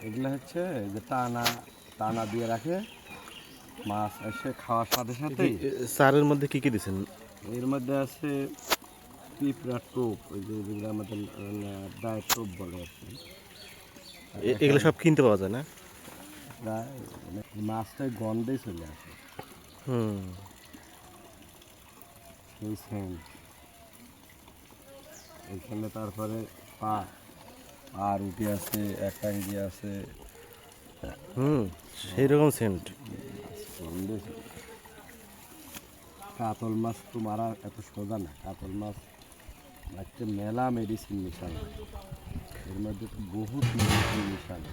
এগুলো হচ্ছে যে টানা টানা দিয়ে রাখে, মাছ এসে খাওয়ার সাথে সাথেই। চারের মধ্যে কি কি দিচ্ছেন? এর মধ্যে আছে পিঁপড়া টোপ, ওই যে যেগুলো আমাদের ডায়ের টোপ বলে আর কি। এগুলো সব কিনতে পাওয়া যায় না? প্রায় মাছটাই গন্ধেই চলে আসে। হুম। সেই সেন্ট এখানে। তারপরে পা আর উঠে আছে, একাঙ্গি আছে। হুম, সেই রকম সেন্ট। গন্ধে কাতল মাছ তো মারা এত সোজা না। কাতল মাছ একটা মেলা মেডিসিন মিশানো, এর মধ্যে তো বহুত মেডিসিন মিশানো।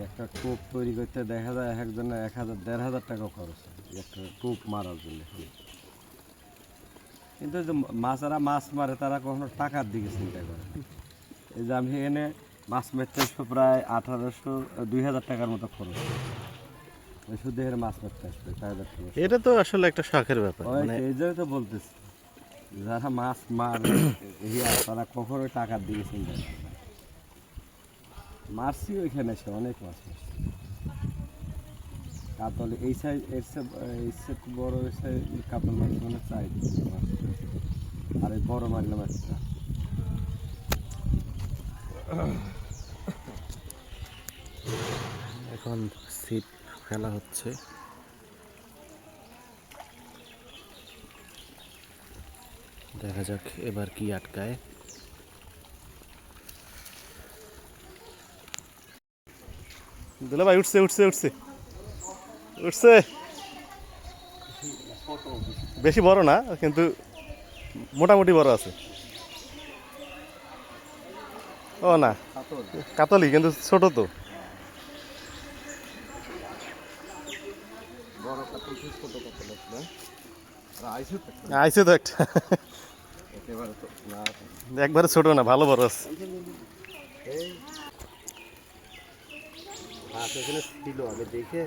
একটা টোপ তৈরি করতে দেখা যায় এক একজনের 1000 1500 টাকা খরচ হয় একটা টোপ মারার জন্য। কিন্তু যে মাছারা মাছ মারে তারা কখনো টাকার দিকে চিন্তা করে। এই যে আমি এখানে মাছ মারতে আসবো প্রায় 1800 2000 টাকার মতো খরচ, শুধু এখানে মাছ মারতে আসবে 4000 টাকা। এটা তো আসলে একটা শখের ব্যাপার। মানে এই জন্য তো বলতেছি, যারা মাছ মারে তারা কখনোই টাকার দিকে চিন্তা করে না। মারছি ওইখানে এসে অনেক মাছ মারছি। কাতল এই সাইজ এর চেয়ে বড় সাইজ কাতল মাছ মানে চাই। আর এই বড় মারলাম একটা। এখন ছিপ ফেলা হচ্ছে। দেখা যাক এবার কি আটকায়। দুলা ভাই উঠছে উঠছে উঠছে উঠছে। বেশি বড় না কিন্তু মোটামুটি বড় আছে। ও না, কাতলি কিন্তু ছোট তো। আইছে তো একটা। একবারে ছোট না, ভালো বড় আছে। ছিল আগে দেখে